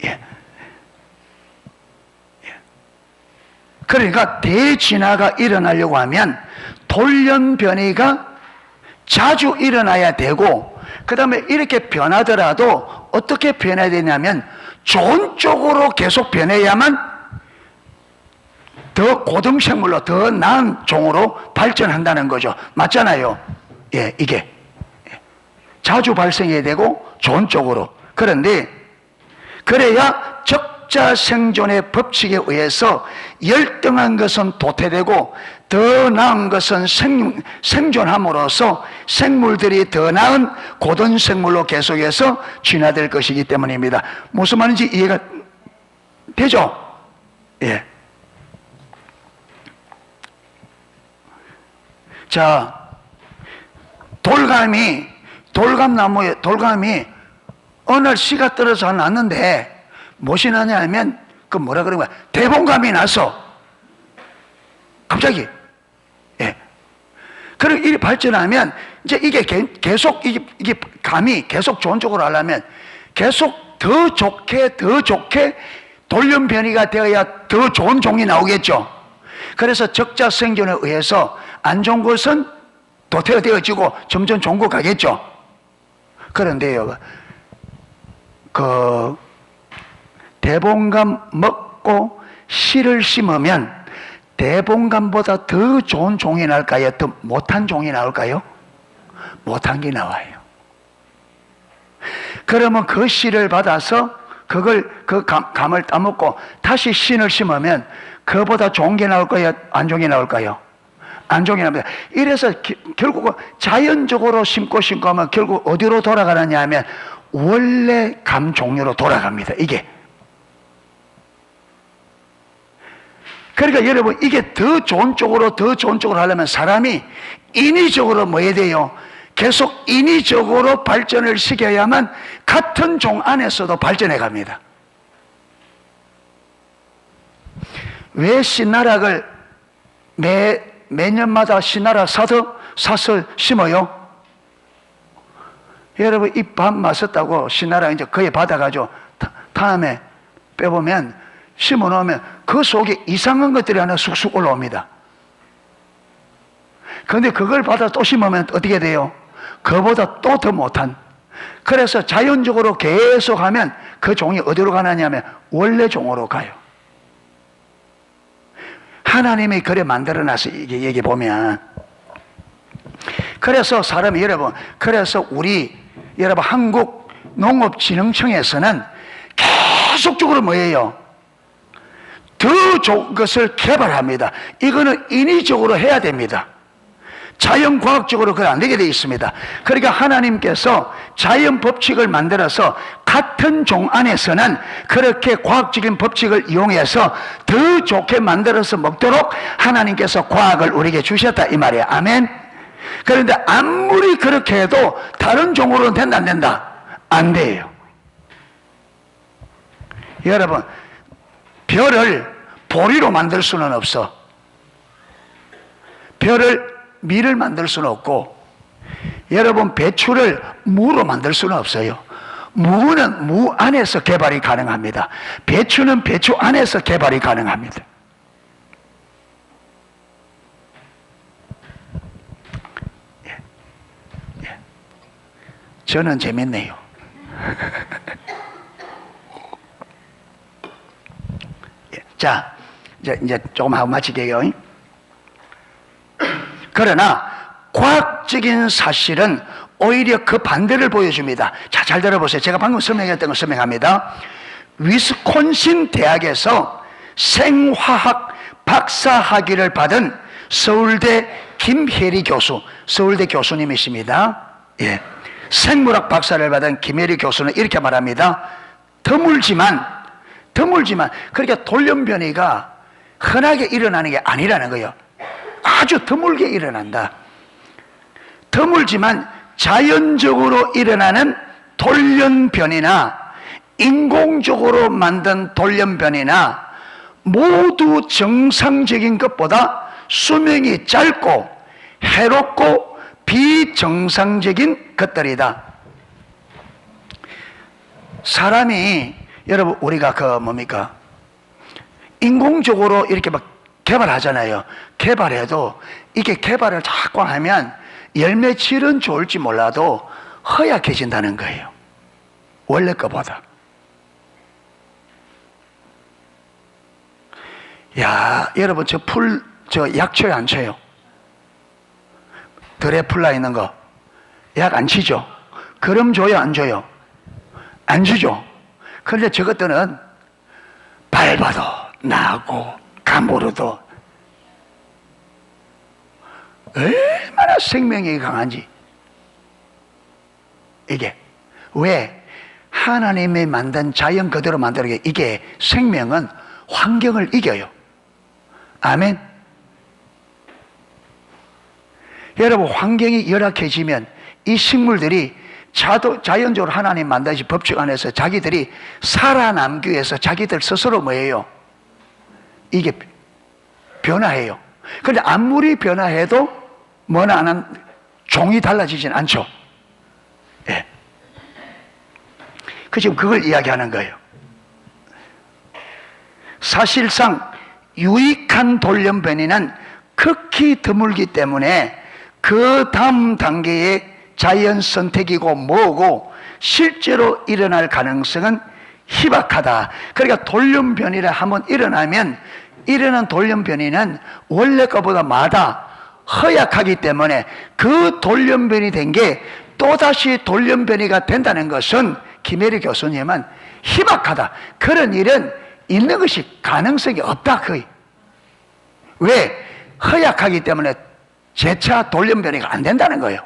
Speaker 1: 예. 그러니까 대진화가 일어나려고 하면 돌연변이가 자주 일어나야 되고, 그 다음에 이렇게 변하더라도 어떻게 변해야 되냐면 좋은 쪽으로 계속 변해야만 더 고등생물로 더 나은 종으로 발전한다는 거죠. 맞잖아요. 예, 이게 자주 발생해야 되고 좋은 쪽으로. 그런데 그래야 적자 생존의 법칙에 의해서 열등한 것은 도태되고 더 나은 것은 생존함으로써 생물들이 더 나은 고든 생물로 계속해서 진화될 것이기 때문입니다. 무슨 말인지 이해가 되죠? 예. 자, 돌감이 어느 날 씨가 떨어져 났는데 무엇이 나냐면 그 뭐라 그런 거야? 대봉감이 나서 갑자기. 예. 그리고 일이 발전하면 이제 이게 계속 이게 감이 계속 좋은 쪽으로 하려면 계속 더 좋게 돌연변이가 되어야 더 좋은 종이 나오겠죠. 그래서 적자 생존에 의해서 안 좋은 것은 도태되어지고 점점 좋은 거 가겠죠. 그런데요, 그 대봉감 먹고 씨를 심으면 대봉감보다 더 좋은 종이 나올까요? 더 못한 종이 나올까요? 못한 게 나와요. 그러면 그 씨를 받아서 그 감을 따먹고 다시 씨를 심으면 그보다 좋은 게 나올까요? 안 좋은 게 나올까요? 안 종이랍니다. 이래서 결국 자연적으로 심고 하면 결국 어디로 돌아가느냐 하면 원래 감 종류로 돌아갑니다. 이게. 그러니까 여러분, 이게 더 좋은 쪽으로 하려면 사람이 인위적으로 뭐 해야 돼요? 계속 인위적으로 발전을 시켜야만 같은 종 안에서도 발전해 갑니다. 왜 신나락을 매년마다 신나락 사서 심어요? 여러분, 이 밥 맛있다고 신나락 이제 거의 받아가지고 다음에 빼보면 심어 놓으면 그 속에 이상한 것들이 하나 쑥쑥 올라옵니다. 그런데 그걸 받아 또 심으면 어떻게 돼요? 그보다 또 더 못한. 그래서 자연적으로 계속 하면 그 종이 어디로 가느냐 하면 원래 종으로 가요. 하나님이 그래 만들어놔서 이게 얘기 보면. 그래서 사람이 여러분, 그래서 여러분 한국농업진흥청에서는 계속적으로 뭐예요? 더 좋은 것을 개발합니다. 이거는 인위적으로 해야 됩니다. 자연과학적으로 그건 안 되게 되어 있습니다. 그러니까 하나님께서 자연 법칙을 만들어서 같은 종 안에서는 그렇게 과학적인 법칙을 이용해서 더 좋게 만들어서 먹도록 하나님께서 과학을 우리에게 주셨다 이 말이에요. 아멘. 그런데 아무리 그렇게 해도 다른 종으로는 된다 안 된다? 안 돼요. 여러분, 별을 보리로 만들 수는 없어. 밀을 만들 수는 없고, 여러분 배추를 무로 만들 수는 없어요. 무는 무 안에서 개발이 가능합니다. 배추는 배추 안에서 개발이 가능합니다. 저는 재밌네요. 자, 이제 조금 하고 마치게요. 그러나 과학적인 사실은 오히려 그 반대를 보여줍니다. 자, 잘 들어보세요. 제가 방금 설명했던 걸 설명합니다. 위스콘신 대학에서 생화학 박사학위를 받은 서울대 김혜리 교수, 서울대 교수님이십니다. 예. 생물학 박사를 받은 김혜리 교수는 이렇게 말합니다. 드물지만 그러니까 돌연변이가 흔하게 일어나는 게 아니라는 거예요. 아주 드물게 일어난다. 드물지만 자연적으로 일어나는 돌연변이나 인공적으로 만든 돌연변이나 모두 정상적인 것보다 수명이 짧고 해롭고 비정상적인 것들이다. 사람이 여러분 우리가 인공적으로 이렇게 막 개발하잖아요. 개발해도 이게 개발을 자꾸 하면 열매 질은 좋을지 몰라도 허약해진다는 거예요. 원래 거보다. 야, 여러분 저 약 쳐요 안 쳐요? 들에 풀나 있는 거 약 안 치죠? 그럼 줘요 안 줘요? 안 주죠? 그런데 저것들은 밟아도 나고 가물어도 얼마나 생명력이 강한지. 이게 왜? 하나님이 만든 자연 그대로 만들게. 이게 생명은 환경을 이겨요. 아멘. 여러분 환경이 열악해지면 이 식물들이 자연적으로 하나님 만드신 법칙 안에서 자기들이 살아남기 위해서 자기들 스스로 뭐예요? 이게 변화해요. 그런데 아무리 변화해도 뭐나 하는 종이 달라지진 않죠. 예. 지금 그걸 이야기하는 거예요. 사실상 유익한 돌연변이는 극히 드물기 때문에 그 다음 단계의 자연 선택이고 뭐고 실제로 일어날 가능성은 희박하다. 그러니까 돌연변이를 한번 일어나면 일어난 돌연변이는 원래 것보다 마다 허약하기 때문에 그 돌연변이 된 게 또다시 돌연변이가 된다는 것은 김혜리 교수님은 희박하다. 그런 일은 있는 것이 가능성이 없다. 거의. 왜? 허약하기 때문에 재차 돌연변이가 안 된다는 거예요.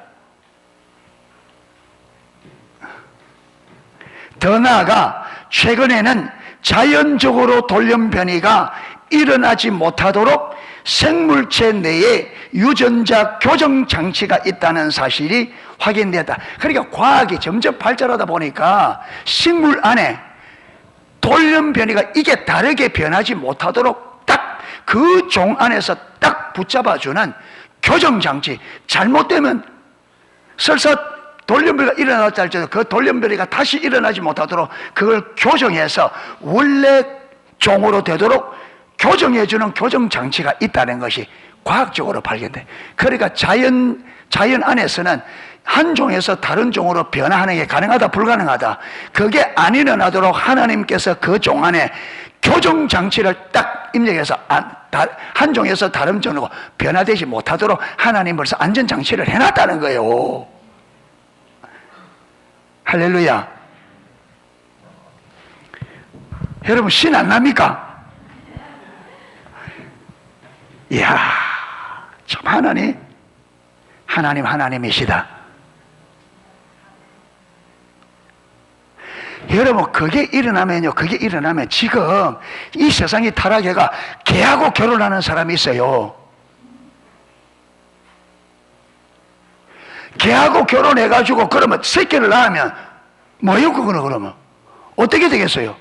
Speaker 1: 더 나아가 최근에는 자연적으로 돌연변이가 일어나지 못하도록 생물체 내에 유전자 교정 장치가 있다는 사실이 확인됐다. 그러니까 과학이 점점 발전하다 보니까 식물 안에 돌연변이가 이게 다르게 변하지 못하도록 딱 그 종 안에서 딱 붙잡아주는 교정 장치, 잘못되면 설사 돌연변이가 일어났다 할지라도 그 돌연변이가 다시 일어나지 못하도록 그걸 교정해서 원래 종으로 되도록 교정해주는 교정 장치가 있다는 것이 과학적으로 발견돼. 그러니까 자연 안에서는 한 종에서 다른 종으로 변화하는 게 가능하다, 불가능하다. 그게 안 일어나도록 하나님께서 그 종 안에 교정 장치를 딱 입력해서 한 종에서 다른 종으로 변화되지 못하도록 하나님 벌써 안전 장치를 해놨다는 거예요. 할렐루야. 여러분 신 안 납니까? 이야, 참 하나님이시다. 여러분 그게 일어나면 지금 이 세상이 타락해가 개하고 결혼하는 사람이 있어요. 개하고 결혼해가지고 그러면 새끼를 낳으면 뭐예요 그거는? 그러면 어떻게 되겠어요?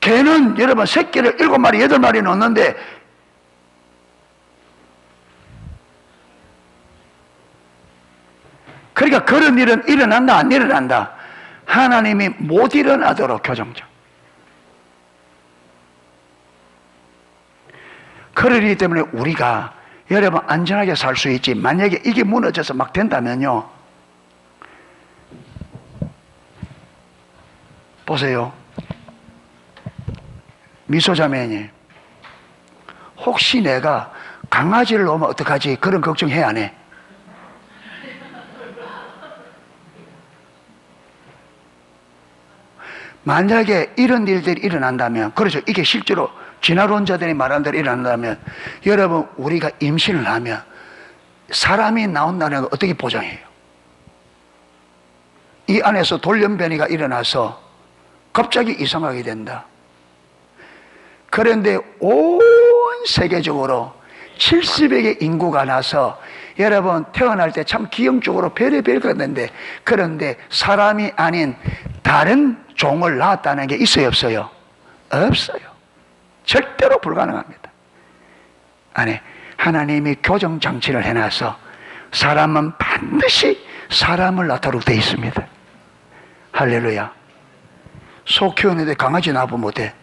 Speaker 1: 개는 여러분 새끼를 7마리 8마리 낳는데 그러니까 그런 일은 일어난다 안 일어난다? 하나님이 못 일어나도록 교정장. 그러기 때문에 우리가 여러분 안전하게 살 수 있지, 만약에 이게 무너져서 막 된다면요, 보세요. 미소자매님, 혹시 내가 강아지를 놓으면 어떡하지? 그런 걱정해 안 해? 만약에 이런 일들이 일어난다면, 그렇죠, 이게 실제로 진화론자들이 말한 대로 일어난다면, 여러분 우리가 임신을 하면 사람이 나온다는 걸 어떻게 보장해요? 이 안에서 돌연변이가 일어나서 갑자기 이상하게 된다. 그런데 온 세계적으로 70억의 인구가 나서 여러분 태어날 때 참 기형적으로 별의별 건데, 그런데 사람이 아닌 다른 종을 낳았다는 게 있어요 없어요? 없어요. 절대로 불가능합니다. 아니, 하나님이 교정장치를 해놔서 사람은 반드시 사람을 낳도록 되어 있습니다. 할렐루야. 소 키우는데 강아지 낳으면 못해.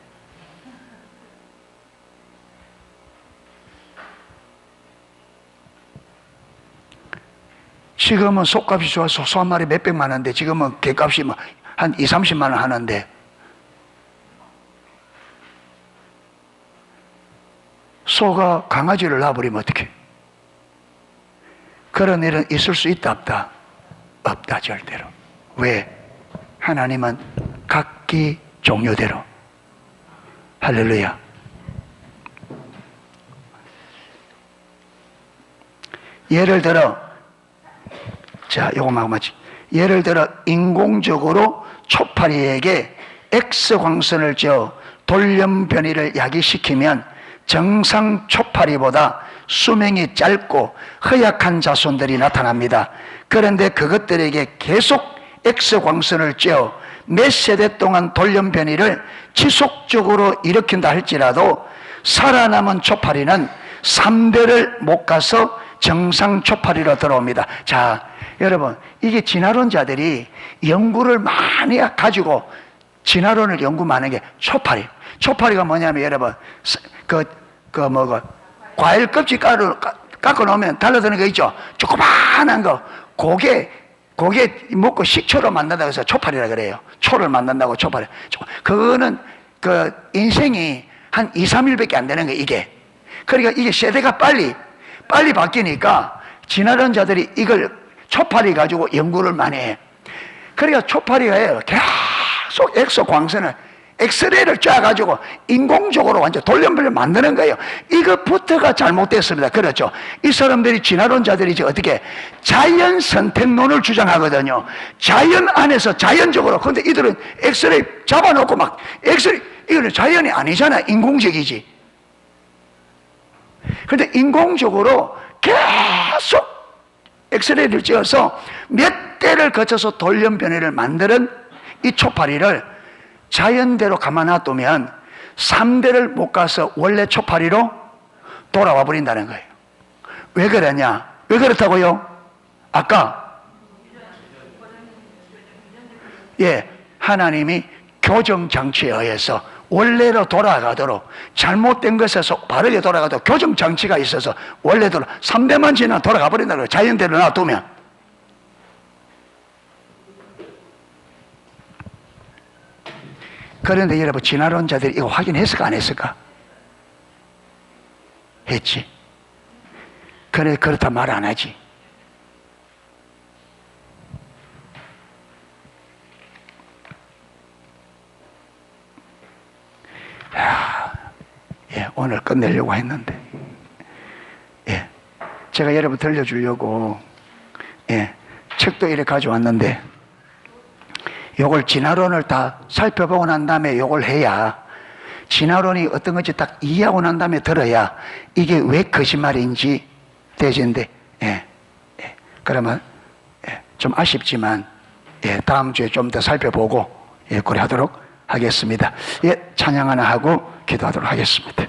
Speaker 1: 지금은 소값이 좋아서 소 한 마리 몇백만 원인데 지금은 개값이 한 2, 30만 원 하는데, 소가 강아지를 낳아버리면 어떡해? 그런 일은 있을 수 있다 없다? 없다, 절대로. 왜? 하나님은 각기 종류대로. 할렐루야. 예를 들어, 자, 요거만 맞지. 예를 들어 인공적으로 초파리에게 X광선을 쥐어 돌연변이를 야기시키면 정상 초파리보다 수명이 짧고 허약한 자손들이 나타납니다. 그런데 그것들에게 계속 X광선을 쥐어 몇 세대 동안 돌연변이를 지속적으로 일으킨다 할지라도 살아남은 초파리는 3대를 못 가서 정상 초파리로 들어옵니다. 자, 여러분, 이게 진화론자들이 연구를 많이 가지고 진화론을 연구 많은 게 초파리. 초파리가 뭐냐면 여러분, 과일 껍질 깎아 놓으면 달라드는 거 있죠? 조그마한 거. 그게 먹고 식초로 만든다고 해서 초파리라 그래요. 초를 만든다고 초파리. 그거는 그 인생이 한 2, 3일밖에 안 되는 거 이게. 그러니까 이게 세대가 빨리 바뀌니까 진화론자들이 이걸 초파리 가지고 연구를 많이 해. 그러니까 초파리가 계속 엑소광선을 엑스레이를 쫙가지고 인공적으로 완전 돌연변을 만드는 거예요. 이것부터가 잘못됐습니다. 그렇죠. 이 사람들이 진화론자들이 이제 어떻게 자연 선택론을 주장하거든요. 자연 안에서 자연적으로. 근데 이들은 엑스레이 잡아놓고 막 엑스레이, 이거는 자연이 아니잖아. 인공적이지. 그런데 인공적으로 계속 엑스레이를 찍어서 몇 대를 거쳐서 돌연변이를 만드는 이 초파리를 자연대로 가만 놔두면 3대를 못 가서 원래 초파리로 돌아와 버린다는 거예요. 왜 그러냐? 왜 그렇다고요? 아까 하나님이 교정장치에 의해서 원래로 돌아가도록, 잘못된 것에서 바르게 돌아가도록 교정장치가 있어서 원래대로 3대만 지나 돌아가 버린다는 거예요. 자연대로 놔두면. 그런데 여러분, 진화론자들이 이거 확인했을까 안 했을까? 했지. 그래, 그렇다 말 안 하지. 오늘 끝내려고 했는데, 제가 여러분 들려주려고 책도 이렇게 가져왔는데, 요걸 진화론을 다 살펴보고 난 다음에 요걸 해야, 진화론이 어떤 건지 딱 이해하고 난 다음에 들어야 이게 왜 거짓말인지 되진데, 그러면 좀 아쉽지만 다음 주에 좀 더 살펴보고 그래 하도록 하겠습니다. 찬양 하나 하고 기도하도록 하겠습니다.